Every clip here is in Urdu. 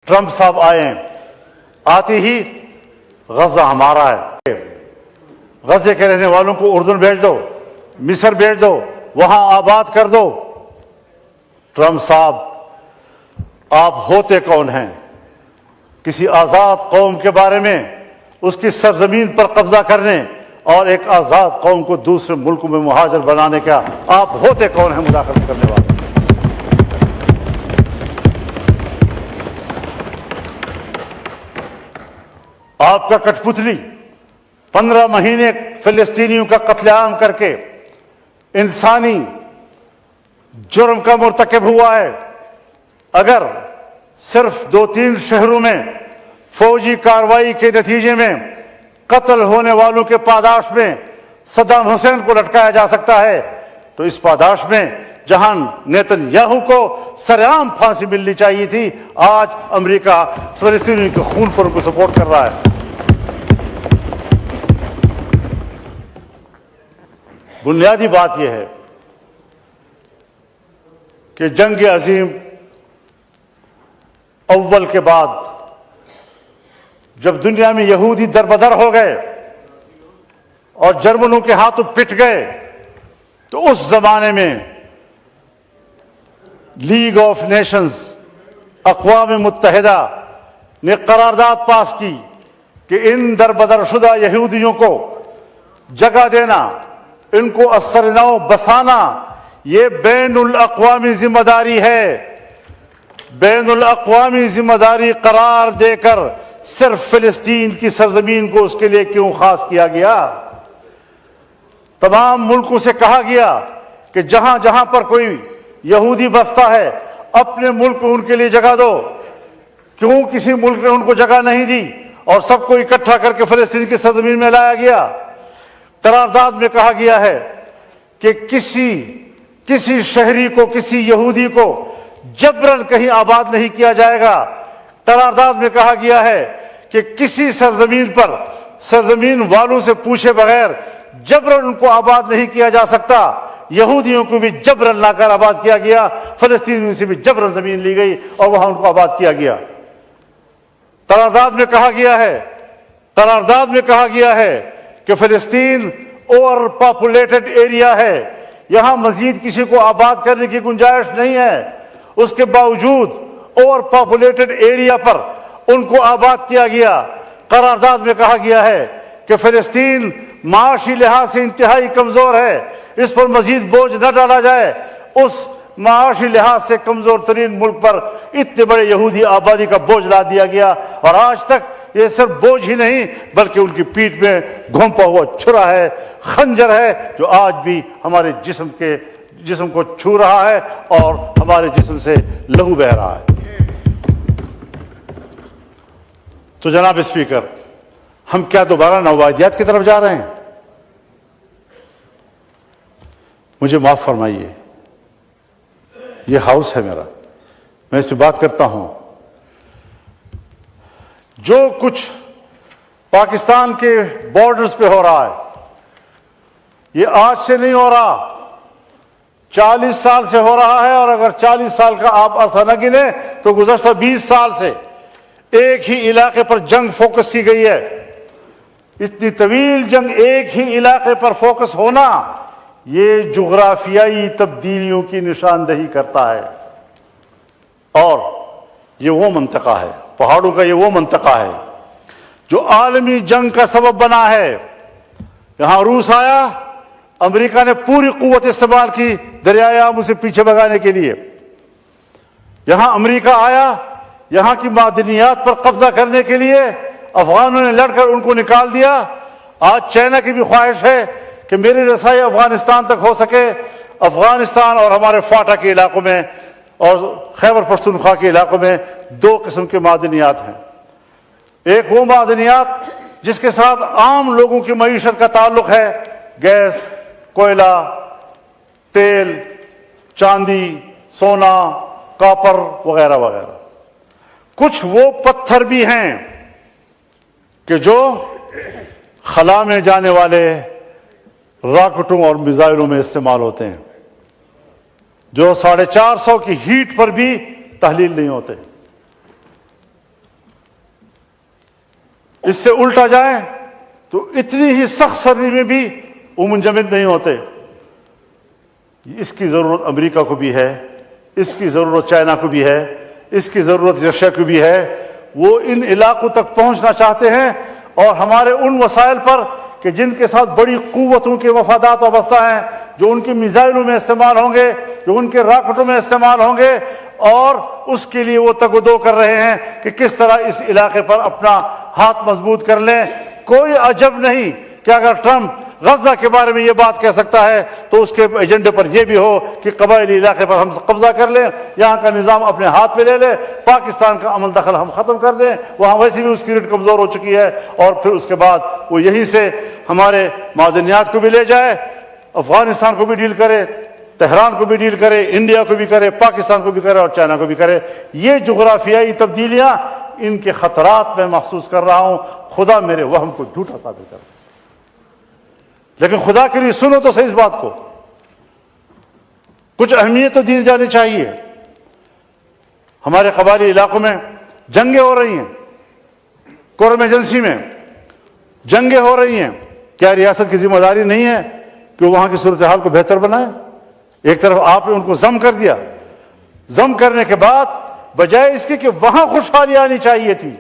ٹرمپ صاحب آئے ہیں، آتے ہی غزہ ہمارا ہے، غزے کے رہنے والوں کو اردن بھیج دو، مصر بھیج دو، وہاں آباد کر دو۔ ٹرمپ صاحب آپ ہوتے کون ہیں؟ کسی آزاد قوم کے بارے میں اس کی سرزمین پر قبضہ کرنے اور ایک آزاد قوم کو دوسرے ملکوں میں مہاجر بنانے کا آپ ہوتے کون ہیں مداخلت کرنے والے؟ آپ کا کٹھ پتلی 15 مہینے فلسطینیوں کا قتل عام کر کے انسانی جرم کا مرتکب ہوا ہے۔ اگر صرف 2-3 شہروں میں فوجی کارروائی کے نتیجے میں قتل ہونے والوں کے پاداش میں صدام حسین کو لٹکایا جا سکتا ہے تو اس پاداش میں جہاں نیتن یاہو کو سرعام پھانسی ملنی چاہیے تھی، آج امریکہ فلسطینیوں کے خون پر ان کو سپورٹ کر رہا ہے۔ بنیادی بات یہ ہے کہ جنگ عظیم اول کے بعد جب دنیا میں یہودی دربدر ہو گئے اور جرمنوں کے ہاتھوں پٹ گئے تو اس زمانے میں لیگ آف نیشنز، اقوام متحدہ نے قرارداد پاس کی کہ ان دربدر شدہ یہودیوں کو جگہ دینا، ان کو اثر نو بسانا، یہ بین الاقوامی ذمہ داری ہے۔ بین الاقوامی ذمہ داری قرار دے کر صرف فلسطین کی سرزمین کو اس کے لیے کیوں خاص کیا گیا؟ تمام ملکوں سے کہا گیا کہ جہاں جہاں پر کوئی یہودی بستا ہے اپنے ملک میں ان کے لیے جگہ دو۔ کیوں کسی ملک نے ان کو جگہ نہیں دی اور سب کو اکٹھا کر کے فلسطین کی سرزمین میں لایا گیا؟ قرارداد میں کہا گیا ہے کہ کسی شہری کو، کسی یہودی کو جبراً کہیں آباد نہیں کیا جائے گا۔ قرارداد میں کہا گیا ہے کہ کسی سرزمین پر سرزمین والوں سے پوچھے بغیر جبراً ان کو آباد نہیں کیا جا سکتا۔ یہودیوں کو بھی جبراً لا کر آباد کیا گیا، فلسطینیوں سے بھی جبراً زمین لی گئی اور وہاں ان کو آباد کیا گیا۔ قرارداد میں کہا گیا ہے کہ فلسطین اوور پاپولیٹڈ ایریا ہے، یہاں مزید کسی کو آباد کرنے کی گنجائش نہیں ہے۔ اس کے باوجود اوور پاپولیٹڈ ایریا پر ان کو آباد کیا گیا۔ قرارداد میں کہا گیا ہے کہ فلسطین معاشی لحاظ سے انتہائی کمزور ہے، اس پر مزید بوجھ نہ ڈالا جائے۔ اس معاشی لحاظ سے کمزور ترین ملک پر اتنے بڑے یہودی آبادی کا بوجھ لا دیا گیا، اور آج تک یہ صرف بوجھ ہی نہیں بلکہ ان کی پیٹھ میں گھونپا ہوا چھرا ہے، خنجر ہے، جو آج بھی ہمارے جسم کو چھو رہا ہے اور ہمارے جسم سے لہو بہہ رہا ہے۔ تو جناب اسپیکر، ہم کیا دوبارہ نوآبادیات کی طرف جا رہے ہیں؟ مجھے معاف فرمائیے، یہ ہاؤس ہے میرا، میں اس سے بات کرتا ہوں۔ جو کچھ پاکستان کے بارڈرز پہ ہو رہا ہے یہ آج سے نہیں ہو رہا، 40 سال سے ہو رہا ہے، اور اگر 40 سال کا آپ عرصہ نہ گنے تو گزشتہ 20 سال سے ایک ہی علاقے پر جنگ فوکس کی گئی ہے۔ اتنی طویل جنگ ایک ہی علاقے پر فوکس ہونا یہ جغرافیائی تبدیلیوں کی نشاندہی کرتا ہے، اور یہ وہ منطقہ ہے، پہاڑوں کا یہ وہ منطقہ ہے جو عالمی جنگ کا سبب بنا ہے۔ یہاں روس آیا، امریکہ نے پوری قوت استعمال کی دریائے آمو سے پیچھے بھگانے کے لیے۔ یہاں امریکہ آیا، یہاں کی معدنیات پر قبضہ کرنے کے لیے افغانوں نے لڑ کر ان کو نکال دیا۔ آج چائنا کی بھی خواہش ہے کہ میری رسائی افغانستان تک ہو سکے۔ افغانستان اور ہمارے فاٹا کے علاقوں میں اور خیبر پختونخوا کے علاقوں میں 2 قسم کے معدنیات ہیں۔ ایک وہ معدنیات جس کے ساتھ عام لوگوں کی معیشت کا تعلق ہے، گیس، کوئلہ، تیل، چاندی، سونا، کاپر وغیرہ وغیرہ۔ کچھ وہ پتھر بھی ہیں کہ جو خلا میں جانے والے راکٹوں اور میزائلوں میں استعمال ہوتے ہیں، جو 450 کی ہیٹ پر بھی تحلیل نہیں ہوتے۔ اس سے الٹا جائیں تو اتنی ہی سخت سردی میں بھی وہ منجمد نہیں ہوتے. اس کی ضرورت امریکہ کو بھی ہے, اس کی ضرورت چائنا کو بھی ہے, اس کی ضرورت رشیا کو بھی ہے. وہ ان علاقوں تک پہنچنا چاہتے ہیں اور ہمارے ان وسائل پر کہ جن کے ساتھ بڑی قوتوں کے مفادات وابستہ ہیں, جو ان کی میزائلوں میں استعمال ہوں گے, جو ان کے راکٹوں میں استعمال ہوں گے, اور اس کے لیے وہ تگ و دو کر رہے ہیں کہ کس طرح اس علاقے پر اپنا ہاتھ مضبوط کر لیں. کوئی عجب نہیں کہ اگر ٹرمپ غزہ کے بارے میں یہ بات کہہ سکتا ہے تو اس کے ایجنڈے پر یہ بھی ہو کہ قبائلی علاقے پر ہم قبضہ کر لیں, یہاں کا نظام اپنے ہاتھ میں لے لیں, پاکستان کا عمل دخل ہم ختم کر دیں. وہاں ویسے بھی اس کی ریٹ کمزور ہو چکی ہے, اور پھر اس کے بعد وہ یہیں سے ہمارے معدنیات کو بھی لے جائے, افغانستان کو بھی ڈیل کرے, تہران کو بھی ڈیل کرے, انڈیا کو بھی کرے, پاکستان کو بھی کرے اور چائنا کو بھی کرے. یہ جغرافیائی تبدیلیاں, ان کے خطرات میں محسوس کر رہا ہوں. خدا میرے وہم کو جھوٹا ثابت کر, لیکن خدا کے لیے سنو تو صحیح اس بات کو. کچھ اہمیت تو دی جانی چاہیے. ہمارے قبائلی علاقوں میں جنگیں ہو رہی ہیں, کورم ایجنسی میں جنگیں ہو رہی ہیں. کیا ریاست کی ذمہ داری نہیں ہے کہ وہاں کی صورتحال کو بہتر بنائے؟ ایک طرف آپ نے ان کو ضم کر دیا, ضم کرنے کے بعد بجائے اس کے کہ وہاں خوشحالی آنی چاہیے تھی,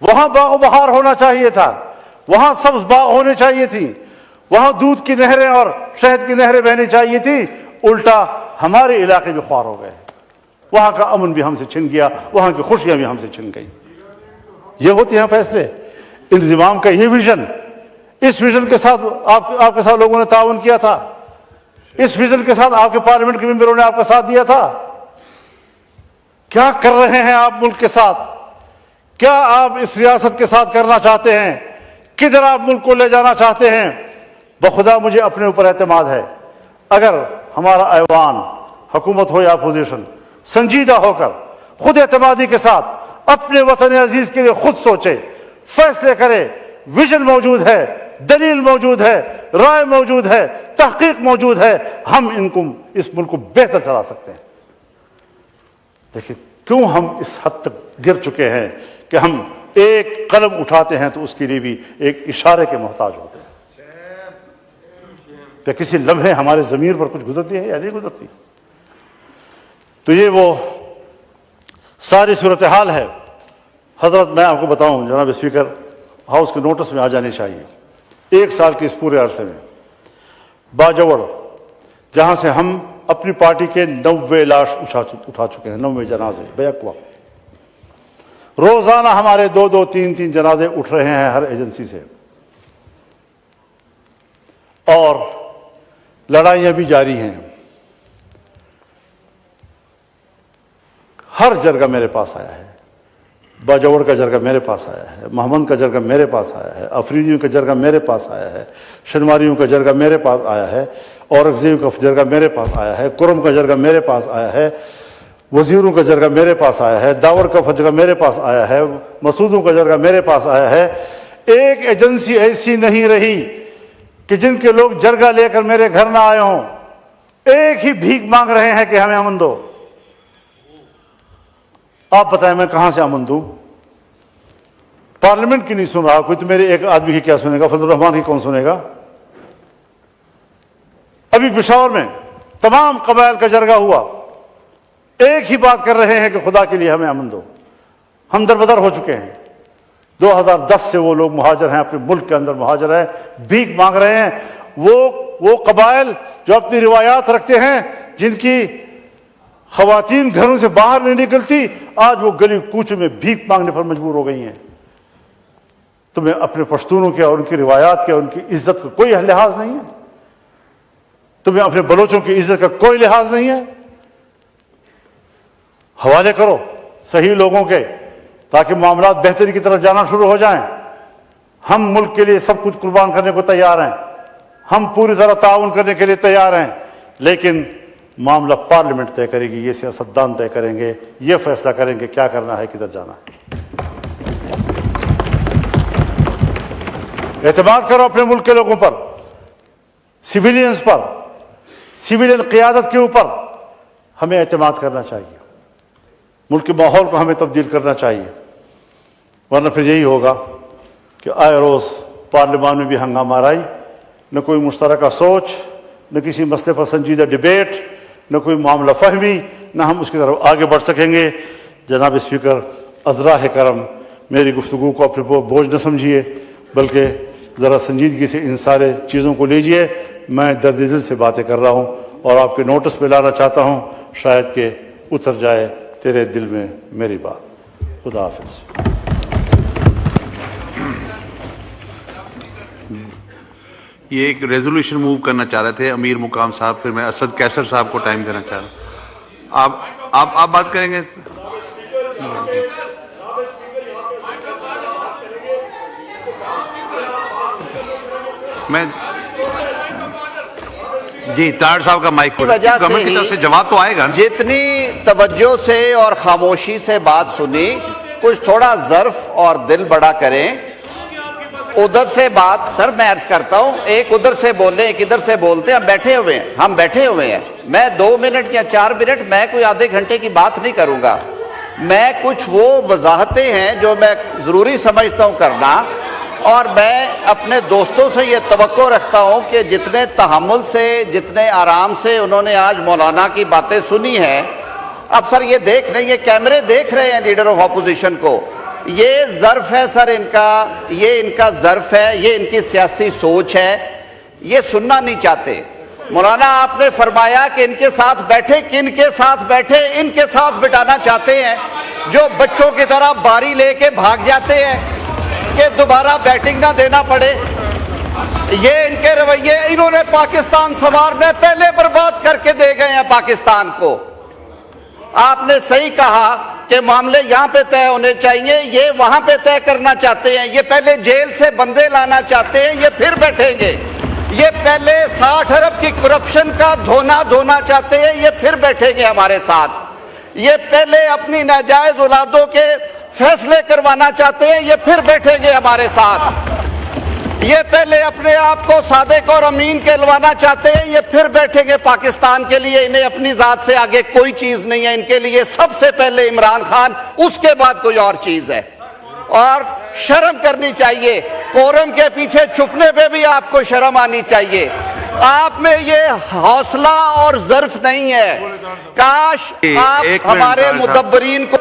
وہاں باغ و بہار ہونا چاہیے تھا, وہاں سبز باغ ہونے چاہیے تھی, وہاں دودھ کی نہریں اور شہد کی نہریں بہنی چاہیے تھی, الٹا ہمارے علاقے بھی خوار ہو گئے. وہاں کا امن بھی ہم سے چھن گیا, وہاں کی خوشیاں بھی ہم سے چھن گئی. یہ ہوتے ہیں فیصلے. انضمام کا یہ ویژن, اس ویژن کے ساتھ آپ کے ساتھ لوگوں نے تعاون کیا تھا, اس ویژن کے ساتھ آپ کے پارلیمنٹ کے ممبروں نے آپ کا ساتھ دیا تھا. کیا کر رہے ہیں آپ ملک کے ساتھ؟ کیا آپ اس ریاست کے ساتھ کرنا چاہتے ہیں؟ کدھر آپ ملک کو لے جانا چاہتے ہیں؟ بخدا مجھے اپنے اوپر اعتماد ہے. اگر ہمارا ایوان, حکومت ہو یا اپوزیشن, سنجیدہ ہو کر خود اعتمادی کے ساتھ اپنے وطن عزیز کے لیے خود سوچے, فیصلے کرے, ویژن موجود ہے, دلیل موجود ہے, رائے موجود ہے, تحقیق موجود ہے, ہم اس ملک کو بہتر چلا سکتے ہیں. دیکھیں کیوں ہم اس حد تک گر چکے ہیں کہ ہم ایک قلم اٹھاتے ہیں تو اس کے لیے بھی ایک اشارے کے محتاج ہوتے ہیں. کہ کسی لمحے ہمارے ضمیر پر کچھ گزرتی ہے یا نہیں گزرتی. تو یہ وہ ساری صورتحال ہے. حضرت میں آپ کو بتاؤں, جناب اسپیکر, ہاؤس کے نوٹس میں آ جانی چاہیے. 1 سال کے اس پورے عرصے میں باجوڑ, جہاں سے ہم اپنی پارٹی کے 90 لاش اٹھا چکے ہیں, 90 جنازے بیک وقت. روزانہ ہمارے 2-2, 3-3 جنازے اٹھ رہے ہیں ہر ایجنسی سے, اور لڑائیاں بھی جاری ہیں. ہر جرگہ میرے پاس آیا ہے. باجوڑ کا جرگہ میرے پاس آیا ہے, محمد کا جرگہ میرے پاس آیا ہے, افریدیوں کا جرگہ میرے پاس آیا ہے, شنواریوں کا جرگہ میرے پاس آیا ہے, اورنگزیب کا جرگہ میرے پاس آیا ہے, کرم کا جرگہ میرے پاس آیا ہے, وزیروں کا جرگہ میرے پاس آیا ہے, داور کا جرگہ میرے پاس آیا ہے, مسعودوں کا جرگہ میرے پاس آیا ہے. ایک ایجنسی ایسی نہیں رہی کہ جن کے لوگ جرگہ لے کر میرے گھر نہ آئے ہوں. ایک ہی بھیک مانگ رہے ہیں کہ ہمیں امن دو. آپ بتائیں میں کہاں سے امن دوں؟ پارلیمنٹ کی نہیں سن رہا کوئی, تو میرے ایک آدمی کی کیا سنے گا؟ فضل الرحمان کی کون سنے گا؟ ابھی پشاور میں تمام قبائل کا جرگہ ہوا, ایک ہی بات کر رہے ہیں کہ خدا کے لیے ہمیں امن دو. ہم دربدر ہو چکے ہیں. 2010 سے وہ لوگ مہاجر ہیں, اپنے ملک کے اندر مہاجر ہیں, بھیک مانگ رہے ہیں. وہ قبائل جو اپنی روایات رکھتے ہیں, جن کی خواتین گھروں سے باہر نہیں نکلتی, آج وہ گلی کوچے میں بھیک مانگنے پر مجبور ہو گئی ہیں. تمہیں اپنے پشتونوں کے اور ان کی روایات کے اور ان کی عزت کا کوئی لحاظ نہیں ہے؟ تمہیں اپنے بلوچوں کی عزت کا کوئی لحاظ نہیں ہے؟ حوالے کرو صحیح لوگوں کے, تاکہ معاملات بہتری کی طرف جانا شروع ہو جائیں. ہم ملک کے لیے سب کچھ قربان کرنے کو تیار ہیں, ہم پوری طرح تعاون کرنے کے لیے تیار ہیں, لیکن معاملہ پارلیمنٹ طے کرے گی, یہ سیاستدان طے کریں گے, یہ فیصلہ کریں گے کیا کرنا ہے, کدھر جانا ہے. اعتماد کرو اپنے ملک کے لوگوں پر, سویلینز پر, سویلین قیادت کے اوپر ہمیں اعتماد کرنا چاہیے. ملک کے ماحول کو ہمیں تبدیل کرنا چاہیے, ورنہ پھر یہی ہوگا کہ آئے روز پارلیمان میں بھی ہنگامہ آرائی، نہ کوئی مشترکہ سوچ، نہ کسی مسئلے پر سنجیدہ ڈیبیٹ، نہ کوئی معاملہ فہمی، نہ ہم اس کی طرف آگے بڑھ سکیں گے۔ جناب اسپیکر، عذراء کرم، میری گفتگو کو اپنے بوجھ نہ سمجھیے، بلکہ ذرا سنجیدگی سے ان سارے چیزوں کو لیجئے۔ میں درد دل سے باتیں کر رہا ہوں اور آپ کے نوٹس پہ لانا چاہتا ہوں، شاید کہ اتر جائے تیرے دل میں میری بات۔ خدا حافظ۔ یہ ایک ریزولوشن موو کرنا چاہ رہے تھے امیر مقام صاحب، پھر میں اسد کیسر صاحب کو ٹائم دینا چاہ رہا ہوں۔ آپ بات کریں گے؟ میں جی تاڑ صاحب کا مائک گورنمنٹ کی طرف سے جواب تو آئے گا۔ جتنی توجہ سے اور خاموشی سے بات سنی، کچھ تھوڑا ظرف اور دل بڑا کریں۔ ادھر سے بات، سر میں عرض کرتا ہوں، ایک ادھر سے بولیں ایک ادھر سے بولتے، ہم بیٹھے ہوئے ہیں۔ میں 2 منٹ یا 4 منٹ، میں کوئی آدھے گھنٹے کی بات نہیں کروں گا۔ میں کچھ وہ وضاحتیں ہیں جو میں ضروری سمجھتا ہوں کرنا، اور میں اپنے دوستوں سے یہ توقع رکھتا ہوں کہ جتنے تحمل سے، جتنے آرام سے انہوں نے آج مولانا کی باتیں سنی ہیں۔ اب سر یہ دیکھ رہے ہیں، یہ کیمرے دیکھ رہے ہیں لیڈر آف اپوزیشن کو، یہ ظرف ہے سر ان کا، یہ ان کا ظرف ہے، یہ ان کی سیاسی سوچ ہے، یہ سننا نہیں چاہتے۔ مولانا آپ نے فرمایا کہ ان کے ساتھ بیٹھے، کن کے ساتھ بیٹھے؟ ان کے ساتھ بٹانا چاہتے ہیں جو بچوں کی طرح باری لے کے بھاگ جاتے ہیں کہ دوبارہ بیٹنگ نہ دینا پڑے۔ یہ ان کے رویے، انہوں نے پاکستان سنوارنے پہلے برباد کر کے دے گئے ہیں پاکستان کو۔ آپ نے صحیح کہا کہ معاملے یہاں پہ طے ہونے چاہیے، یہ وہاں پہ طے کرنا چاہتے ہیں۔ یہ پہلے جیل سے بندے لانا چاہتے ہیں، یہ پھر بیٹھیں گے۔ یہ پہلے 60 ارب کی کرپشن کا دھونا چاہتے ہیں، یہ پھر بیٹھیں گے ہمارے ساتھ۔ یہ پہلے اپنی ناجائز اولادوں کے فیصلے کروانا چاہتے ہیں، یہ پھر بیٹھیں گے ہمارے ساتھ۔ یہ پہلے اپنے آپ کو صادق اور امین کہلوانا چاہتے ہیں، یہ پھر بیٹھیں گے پاکستان کے لیے۔ انہیں اپنی ذات سے آگے کوئی چیز نہیں ہے، ان کے لیے سب سے پہلے عمران خان، اس کے بعد کوئی اور چیز ہے۔ اور شرم کرنی چاہیے، کورم کے پیچھے چھپنے پہ بھی آپ کو شرم آنی چاہیے۔ آپ میں یہ حوصلہ اور ظرف نہیں ہے۔ کاش آپ ہمارے مدبرین کو